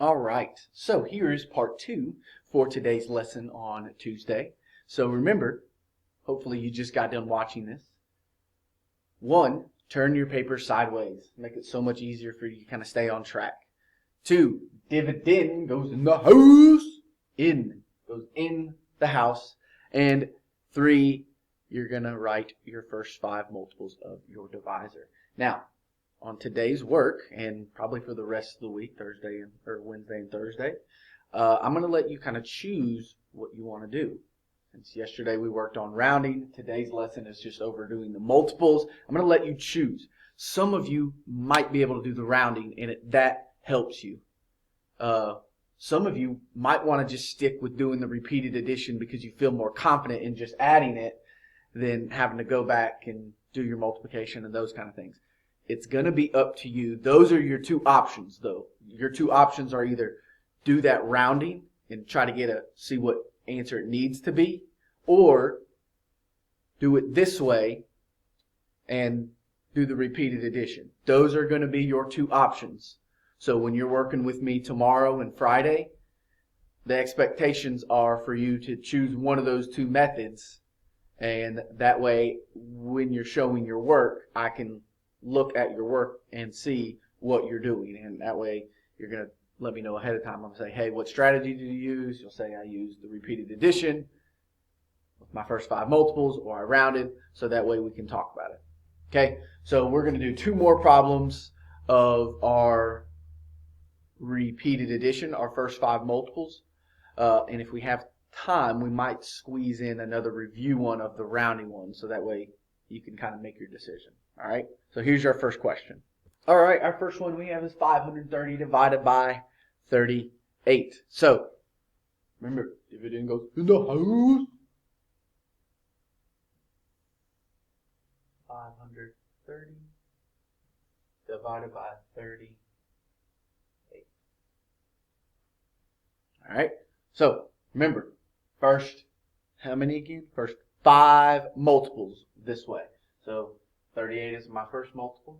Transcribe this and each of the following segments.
All right, so here is part 2 for today's lesson on Tuesday. So remember, hopefully you just got done watching this. 1, turn your paper sideways. Make it so much easier for you to kind of stay on track. 2, dividend goes in the house. In goes in the house. And 3, you're going to write your first 5 multiples of your divisor. Now, on today's work, and probably for the rest of the week, Wednesday and Thursday, I'm going to let you kind of choose what you want to do. Since yesterday we worked on rounding, today's lesson is just over doing the multiples. I'm going to let you choose. Some of you might be able to do the rounding, and that helps you. Some of you might want to just stick with doing the repeated addition because you feel more confident in just adding it than having to go back and do your multiplication and those kind of things. It's going to be up to you. Those are your 2 options, though. Your 2 options are either do that rounding and try to see what answer it needs to be, or do it this way and do the repeated addition. Those are going to be your 2 options. So when you're working with me tomorrow and Friday, the expectations are for you to choose one of those 2 methods, and that way when you're showing your work, I can look at your work and see what you're doing, and that way you're going to let me know ahead of time. I'm going to say, hey, what strategy did you use? You'll say I used the repeated addition with my first 5 multiples, or I rounded, so that way we can talk about it. Okay, so we're going to do 2 more problems of our repeated addition, our first 5 multiples, and if we have time, we might squeeze in another review one of the rounding one, so that way you can kind of make your decision. All right, so here's your first question. All right, our first one we have is 530 divided by 38. So, remember, dividend goes in the house. 530 divided by 38. All right, so remember, first, how many again? First 5 multiples this way. So 38 is my first multiple.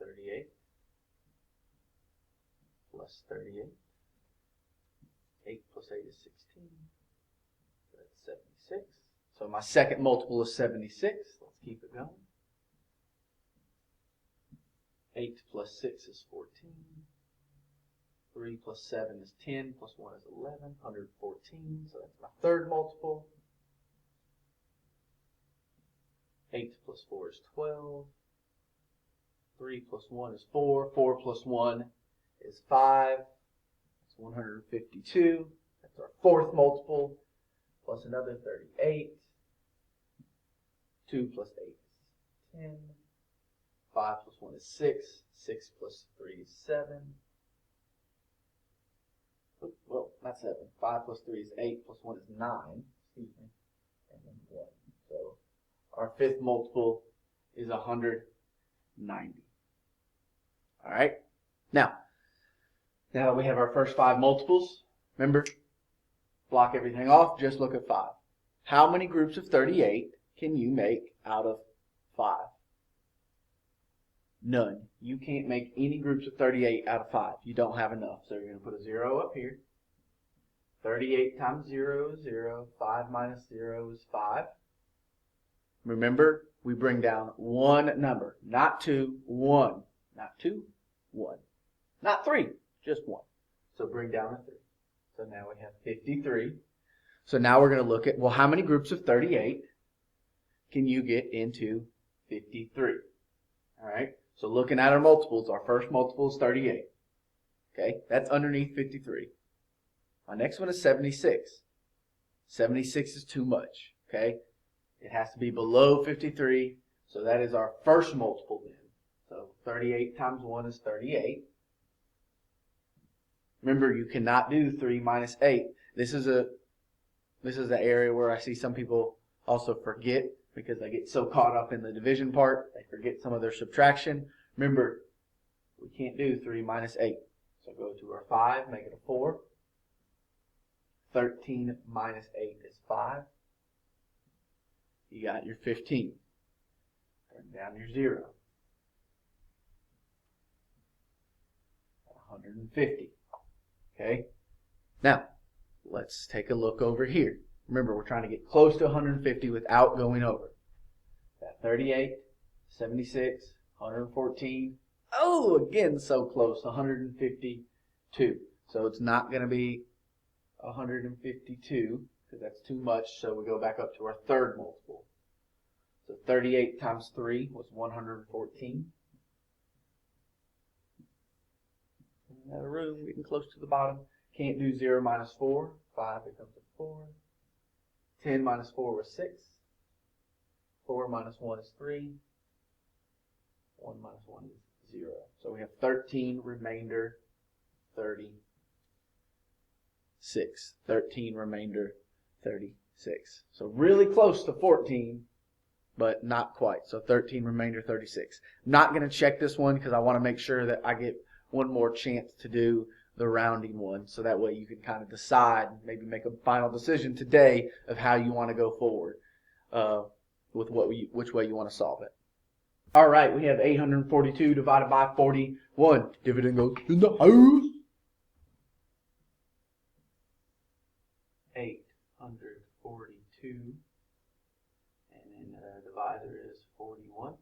38 plus 38. 8 plus 8 is 16. That's 76. So my second multiple is 76. Let's keep it going. 8 plus 6 is 14. 3 plus 7 is 10. Plus 1 is 11. 114. So that's my third multiple. 8 plus 4 is 12. 3 plus 1 is 4. 4 plus 1 is 5. That's 152. That's our fourth multiple. Plus another 38. 2 plus 8 is 10. 5 plus 1 is 6. 6 plus 3 is 7. Well, not 7. 5 plus 3 is 8. Plus 1 is 9. Excuse me. And then 1. So our fifth multiple is 190. All right. Now that we have our first 5 multiples, remember, block everything off. Just look at 5. How many groups of 38 can you make out of 5? None. You can't make any groups of 38 out of 5. You don't have enough. So you're going to put a 0 up here. 38 times 0 is 0. 5 minus 0 is 5. Remember, we bring down one number. Not 2, 1. Not 2, 1. Not 3, just 1. So bring down a 3. So now we have 53. So now we're going to look at, well, how many groups of 38 can you get into 53? All right. So looking at our multiples, our first multiple is 38. Okay, that's underneath 53. My next one is 76. 76 is too much. Okay, it has to be below 53. So that is our first multiple then. So 38 times 1 is 38. Remember, you cannot do 3 minus 8. This is an area where I see some people also forget, because they get so caught up in the division part, they forget some of their subtraction. Remember, we can't do 3 minus 8. So go to our 5, make it a 4. 13 minus 8 is 5. You got your 15. Turn down your 0. 150. Okay? Now, let's take a look over here. Remember, we're trying to get close to 150 without going over. Got 38, 76, 114. Oh, again, so close, 152. So it's not going to be 152 because that's too much. So we go back up to our third multiple. So 38 times 3 was 114. Out of room, getting close to the bottom. Can't do 0 minus 4. 5 becomes a 4. 10 minus 4 was 6. 4 minus 1 is 3. 1 minus 1 is 0. So we have 13 remainder 36. 13 remainder 36. So really close to 14, but not quite. So 13 remainder 36. Not going to check this one because I want to make sure that I get one more chance to do the rounding one, so that way you can kind of decide, maybe make a final decision today of how you want to go forward with which way you want to solve it. All right, we have 842 divided by 41. Dividend goes in the house. 842, and then the divisor is 41.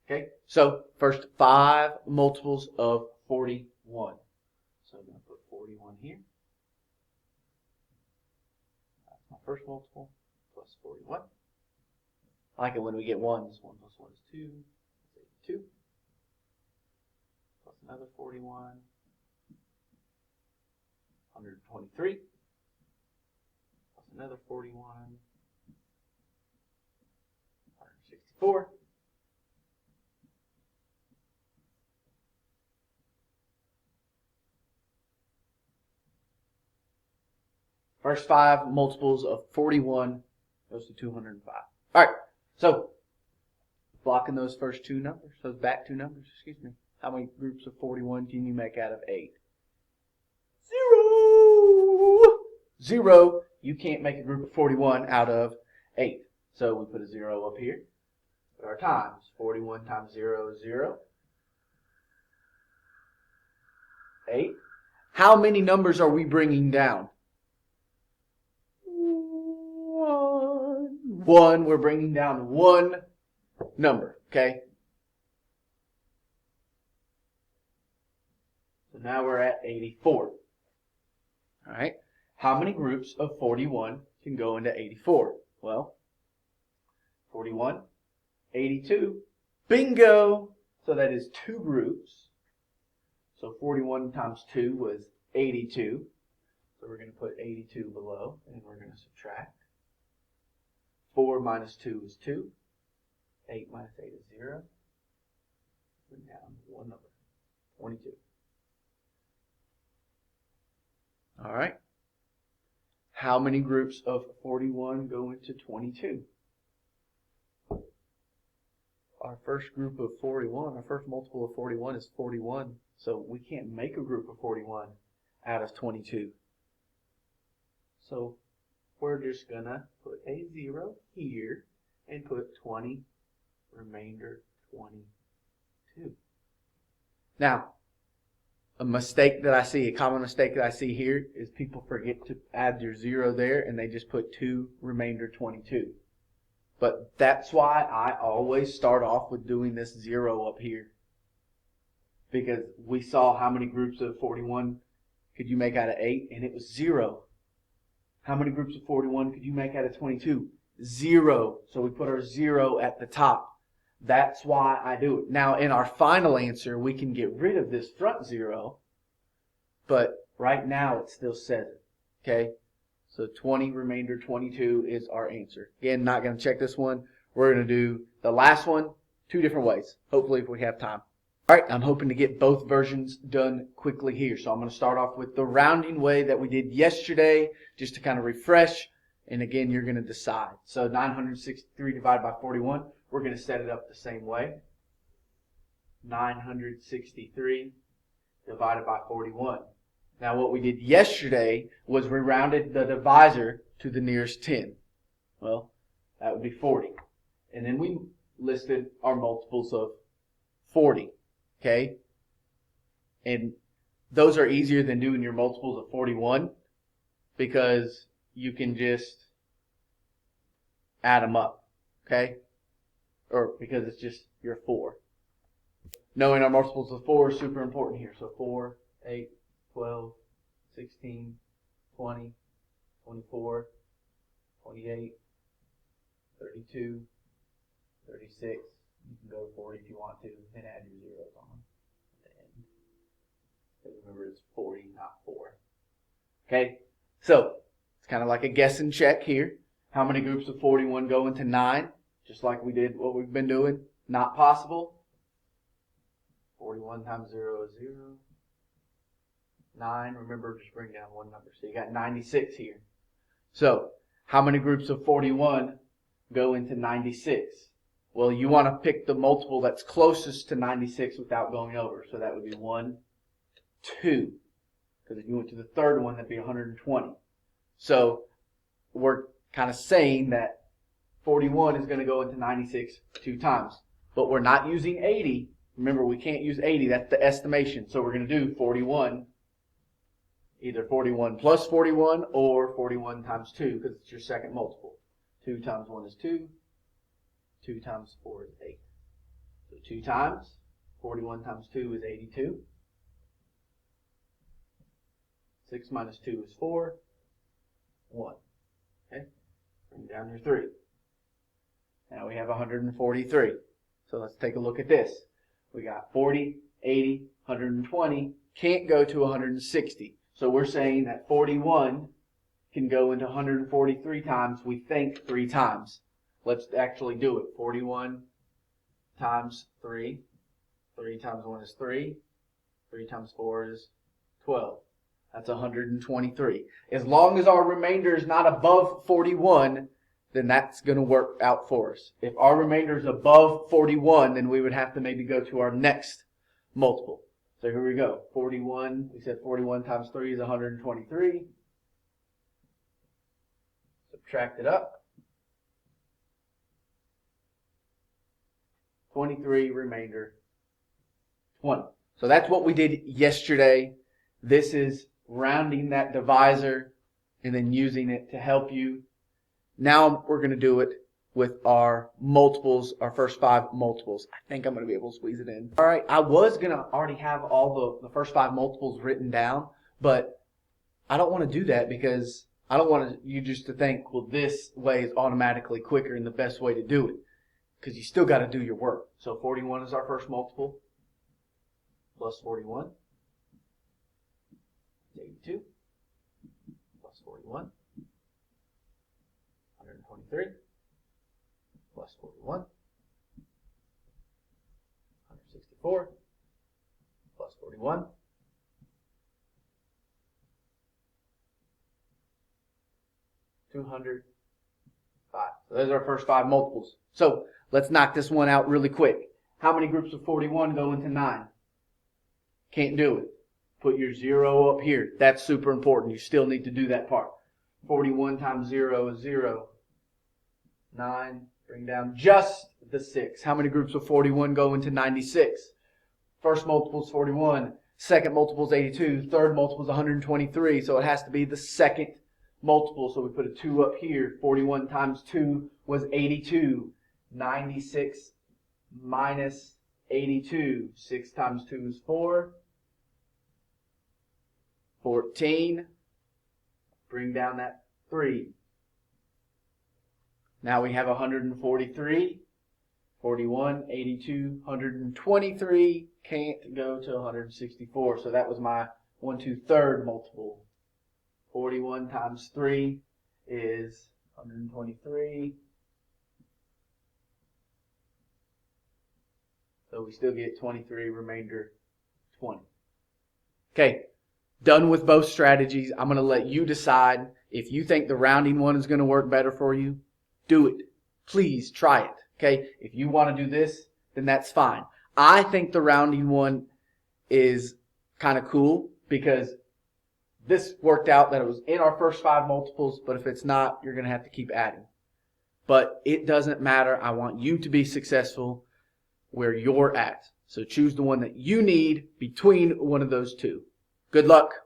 Okay, so first 5 multiples of 41. So I'm going to put 41 here. That's my first multiple, plus 41. I like it when we get ones. 1 plus 1 is 2. That's 82. Plus another 41. 123. Plus another 41. 164. First 5 multiples of 41 goes to 205. All right, so blocking those first 2 numbers, those back 2 numbers, excuse me. How many groups of 41 can you make out of 8? 0! 0. You can't make a group of 41 out of 8. So we put a 0 up here. Put our times. 41 times 0 is 0. 8. How many numbers are we bringing down? 1. We're bringing down 1 number, okay? So now we're at 84. All right. How many groups of 41 can go into 84? Well, 41, 82, bingo! So that is 2 groups. So 41 times 2 was 82. So we're going to put 82 below, and we're going to subtract. 4 minus 2 is 2. 8 minus 8 is 0. Put down 1 number, 22. All right. How many groups of 41 go into 22? Our first group of 41, our first multiple of 41 is 41. So we can't make a group of 41 out of 22. So we're just going to put a 0 here and put 20, remainder 22. Now, a mistake that I see, a common mistake that I see here is people forget to add your 0 there and they just put 2, remainder 22. But that's why I always start off with doing this 0 up here. Because we saw how many groups of 41 could you make out of 8, and it was 0. How many groups of 41 could you make out of 22? 0. So we put our 0 at the top. That's why I do it. Now, in our final answer, we can get rid of this front 0, but right now it still says it. Okay? So 20, remainder 22 is our answer. Again, not going to check this one. We're going to do the last one 2 different ways, hopefully if we have time. All right, I'm hoping to get both versions done quickly here. So I'm going to start off with the rounding way that we did yesterday, just to kind of refresh. And again, you're going to decide. So 963 divided by 41, we're going to set it up the same way. 963 divided by 41. Now what we did yesterday was we rounded the divisor to the nearest 10. Well, that would be 40. And then we listed our multiples of 40. Okay? And those are easier than doing your multiples of 41 because you can just add them up, okay? Or because it's just your 4. Knowing our multiples of 4 is super important here. So 4, 8, 12, 16, 20, 24, 28, 32, 36. You can go to 40 if you want to, and add your zeros on at the end. Because remember, it's 40, not 4. Okay, so it's kind of like a guess and check here. How many groups of 41 go into 9? Just like we did what we've been doing. Not possible. 41 times 0 is 0. 9, remember, just bring down one number. So you got 96 here. So, how many groups of 41 go into 96? Well, you want to pick the multiple that's closest to 96 without going over. So that would be 1, 2. Because if you went to the third one, that'd be 120. So, we're kind of saying that 41 is going to go into 96 2 times. But we're not using 80. Remember, we can't use 80. That's the estimation. So we're going to do 41. Either 41 plus 41 or 41 times 2 because it's your second multiple. 2 times 1 is 2. 2 times 4 is 8. So 2 times. 41 times 2 is 82. 6 minus 2 is 4. 1. Okay? Bring down your 3. Now we have 143. So let's take a look at this. We got 40, 80, 120. Can't go to 160. So we're saying that 41 can go into 143 times, we think 3 times. Let's actually do it. 41 times 3. 3 times 1 is 3. 3 times 4 is 12. That's 123. As long as our remainder is not above 41, then that's going to work out for us. If our remainder is above 41, then we would have to maybe go to our next multiple. So here we go. 41, we said 41 times 3 is 123. Subtract it up. 23, remainder 20. So that's what we did yesterday. This is rounding that divisor and then using it to help you. Now we're going to do it with our multiples, our first 5 multiples. I think I'm going to be able to squeeze it in. All right, I was going to already have all the first 5 multiples written down, but I don't want to do that because I don't want you just to think, well, this way is automatically quicker and the best way to do it, because you still got to do your work. So 41 is our first multiple, plus 41, 82, plus 41, 123, plus 41, 164, plus 41, 205. So those are our first 5 multiples. So let's knock this one out really quick. How many groups of 41 go into 9? Can't do it. Put your 0 up here. That's super important. You still need to do that part. 41 times 0 is 0. 9. Bring down just the 6. How many groups of 41 go into 96? First multiple is 41. Second multiple is 82. Third multiple is 123. So it has to be the second multiple. So we put a 2 up here. 41 times 2 was 82. 96 minus 82. 6 times 2 is 4. 14. Bring down that 3. Now we have 143, 41, 82, 123. Can't go to 164. So that was my 1/2 multiple. 41 times 3 is 123. So we still get 23, remainder 20. Okay, done with both strategies. I'm going to let you decide. If you think the rounding one is going to work better for you, do it. Please try it. Okay, if you want to do this, then that's fine. I think the rounding one is kind of cool because this worked out that it was in our first 5 multiples, but if it's not, you're going to have to keep adding. But it doesn't matter. I want you to be successful where you're at. So choose the one that you need between one of those two. Good luck.